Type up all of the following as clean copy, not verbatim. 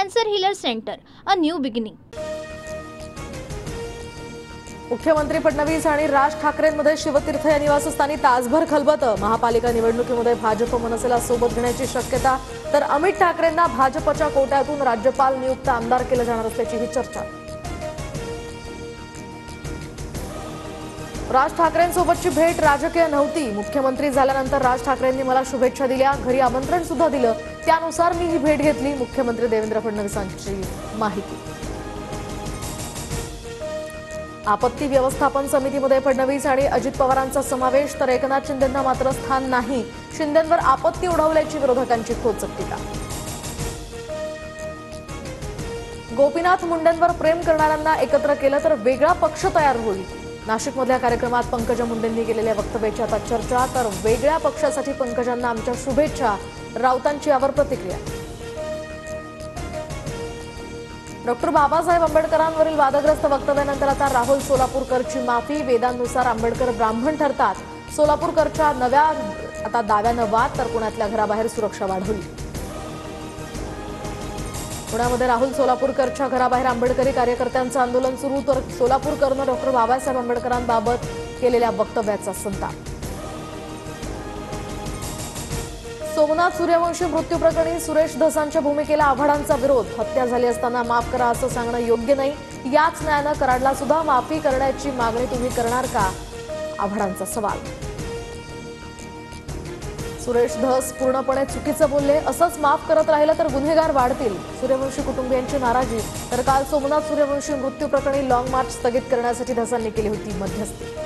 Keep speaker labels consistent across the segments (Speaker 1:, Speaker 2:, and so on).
Speaker 1: Cancer healer centre, a new beginning.
Speaker 2: मुख्यमंत्री फडणवीस आणि राज ठाकरेंमध्ये शिवतीर्थ या निवासस्थानी तासभर खलबत। महापालिका निवडणुकीमध्ये भाजप मनसेला सोबत घेण्याची शक्यता, तर अमित ठाकरेंना भाजपच्या कोट्यातून राज्यपाल नियुक्त आमदार केलं जाणार असल्याची ही चर्चा। राज ठाकरेंसोबतची भेट राजकीय नव्हती। मुख्यमंत्री झाल्यानंतर राज ठाकरेंनी मला शुभेच्छा दिल्या, घरी आमंत्रण सुद्धा दिलं, त्यानुसार मी ही भेट घेतली। मुख्यमंत्री देवेंद्र फडणवीसांची माहिती। आपत्ती व्यवस्थापन समितीमध्ये फडणवीस आणि अजित पवारांचा समावेश, तर एकनाथ शिंदेंना मात्र स्थान नाही। शिंदेंवर आपत्ती उडवल्याची विरोधकांची खोचक टीका। गोपीनाथ मुंडेंवर प्रेम करणाऱ्यांना एकत्र केलं तर वेगळा पक्ष तयार होईल। नाशिकमधल्या कार्यक्रमात पंकजा मुंडेंनी केलेल्या वक्तव्याची आता चर्चा, तर वेगळ्या पक्षासाठी पंकजांना आमच्या शुभेच्छा, राऊतांची यावर प्रतिक्रिया। डॉक्टर बाबासाहेब आंबेडकरांवरील वादग्रस्त वक्तव्यानंतर आता राहुल सोलापूरकरची माफी। वेदांनुसार आंबेडकर ब्राह्मण ठरतात। सोलापूरकरच्या नव्या आता दाव्यानं वाद, तर पुण्यातल्या घराबाहेर सुरक्षा वाढवली। पुण्यामध्ये राहुल सोलापूरकरच्या घराबाहेर आंबेडकरी कार्यकर्त्यांचं आंदोलन सुरू, तर सोलापूरकरनं डॉक्टर बाबासाहेब आंबेडकरांबाबत केलेल्या वक्तव्याचा संताप। सोमनाथ सूर्यवंशी मृत्यू प्रकरणी सुरेश धसांच्या भूमिकेला आव्हाडांचा विरोध। हत्या झाली असताना माफ करा असं सांगणं योग्य नाही। याच न्यायानं कराडला सुद्धा माफी करण्याची मागणी तुम्ही करणार का? आव्हाडांचा सवाल। सुरेश धस पूर्णपणे चुकीचं बोलले, असंच माफ करत राहिलं तर गुन्हेगार वाढतील। सूर्यवंशी कुटुंबियांची नाराजी, तर काल सोमनाथ सूर्यवंशी मृत्यू प्रकरणी लॉंग मार्च स्थगित करण्यासाठी धसांनी केली होती मध्यस्थी।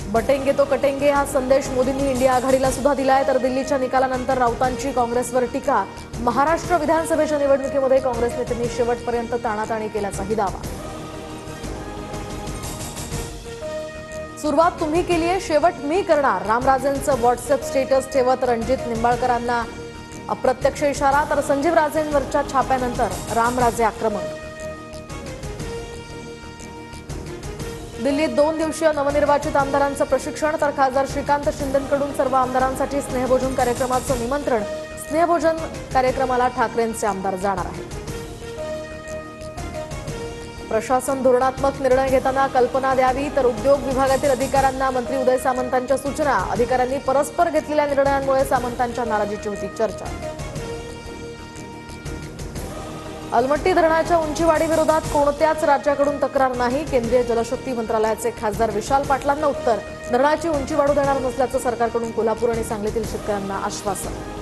Speaker 2: बटेंगे तो कटेंगे हा संदेश मोदींनी इंडिया आघाडीला सुद्धा दिलाय, तर दिल्लीच्या निकालानंतर राऊतांची काँग्रेसवर टीका। महाराष्ट्र विधानसभेच्या निवडणुकीमध्ये काँग्रेस नेत्यांनी शेवटपर्यंत ताणाताणी केल्याचाही दावा। सुरुवात तुम्ही केली आहे, शेवट मी करणार, रामराजेंचं व्हॉट्सअप स्टेटस ठेवत रणजित निंबाळकरांना अप्रत्यक्ष इशारा, तर संजीव राजेंवरच्या छाप्यानंतर रामराजे आक्रमक। दिल्लीत 2 दिवसीय नवनिर्वाचित आमदारांचं प्रशिक्षण, तर खासदार श्रीकांत शिंदेंकडून सर्व आमदारांसाठी स्नेहभोजन कार्यक्रमाचं निमंत्रण। स्नेहभोजन कार्यक्रमाला ठाकरेंचे आमदार जाणार आहेत। प्रशासन धोरणात्मक निर्णय घेताना कल्पना द्यावी, तर उद्योग विभागातील अधिकाऱ्यांना मंत्री उदय सामंतांच्या सूचना। अधिकाऱ्यांनी परस्पर घेतलेल्या निर्णयांमुळे सामंतांच्या नाराजीची होती चर्चा। अलमट्टी धरणाच्या उंचीवाढीविरोधात कोणत्याच राज्याकडून तक्रार नाही। केंद्रीय जलशक्ती मंत्रालयाचे खासदार विशाल पाटलांना उत्तर, धरणाची उंची वाढू देणार नसल्याचं सरकारकडून कोल्हापूर आणि सांगलीतील शेतकऱ्यांना आश्वासन।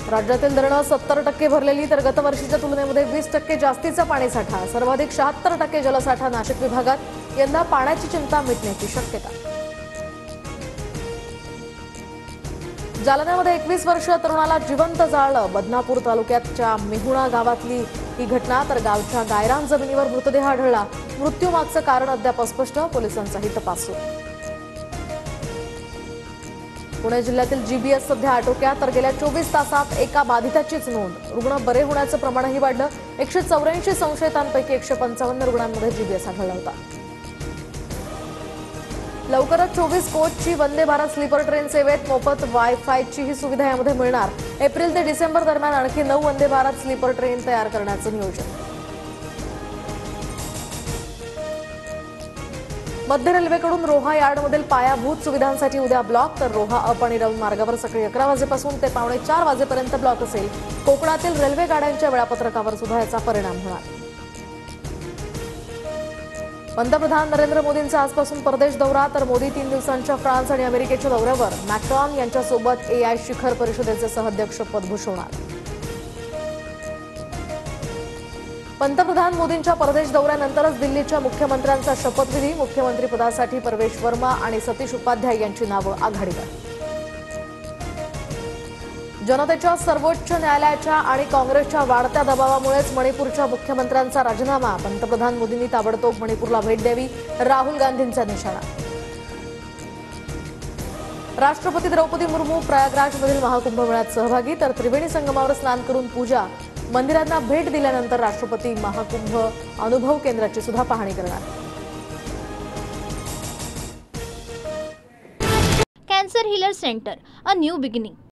Speaker 2: राज्यातील धरणं 70% भरलेली, तर गतवर्षीच्या तुलनेमध्ये 20% जास्तीचा पाणीसाठा। सर्वाधिक 76% जलसाठा नाशिक विभागात। यंदा पाण्याची चिंता मिटण्याची शक्यता। जालन्यामध्ये 21 वर्षीय तरुणाला जिवंत जाळलं। बदनापूर तालुक्याच्या मेहुणा गावातली ही घटना, तर गावच्या गायरान जमिनीवर मृतदेह आढळला। मृत्यूमागचं कारण अद्याप अस्पष्ट, पोलिसांचाही तपास सुरू। पुणे जिल्ह्यातील जीबीएस सध्या आटोक्यात, तर गेल्या 24 तासात एका बाधिताचीच नोंद। रुग्ण बरे होण्याचं प्रमाणही वाढलं। 184 संशयितांपैकी 155 रुग्णांमध्ये जीबीएस आढळला होता। लवकरच 24 कोचची वंदे भारत स्लीपर ट्रेन सेवेत मोफत वायफायची ही सुविधा यामध्ये मिळणार। एप्रिल ते डिसेंबर दरम्यान आणखी 9 वंदे भारत स्लीपर ट्रेन तयार करण्याचं नियोजन। मध्य रेल्वेकडून रोहा यार्डमधील पायाभूत सुविधांसाठी उद्या ब्लॉक, तर रोहा अप आणि डाऊन मार्गावर सकाळी 11 वाजेपासून ते पावणे 4 वाजेपर्यंत ब्लॉक असेल। कोकणातील रेल्वे गाड्यांच्या वेळापत्रकावर सुद्धा याचा परिणाम होणार। पंतप्रधान नरेंद्र मोदींचा आजपासून परदेश दौरा, तर मोदी 3 दिवसांच्या फ्रान्स आणि अमेरिकेच्या दौऱ्यावर। मॅक्रॉन यांच्यासोबत AI शिखर परिषदेचे सहअध्यक्षपद भूषवणार। पंतप्रधान मोदींच्या परदेश दौऱ्यानंतरच दिल्लीच्या मुख्यमंत्र्यांचा शपथविधी। मुख्यमंत्रीपदासाठी परवेश वर्मा आणि सतीश उपाध्याय यांची नावं आघाडीवर। जनतेच्या सर्वोच्च न्यायालयाच्या आणि काँग्रेसच्या वाढत्या दबावामुळेच मणिपूरच्या मुख्यमंत्र्यांचा राजीनामा। पंतप्रधान मोदींनी ताबडतोब मणिपूरला भेट द्यावी, राहुल गांधींचा निशाणा। राष्ट्रपती द्रौपदी मुर्मू प्रयागराजमधील महाकुंभमेळ्यात सहभागी, तर त्रिवेणी संगमावर स्नान करून पूजा। मंदिरांना भेट दिल्यानंतर राष्ट्रपती महाकुंभ अनुभव केंद्राची सुद्धा पाहणी करणार।
Speaker 1: Cancer healer centre, a new beginning.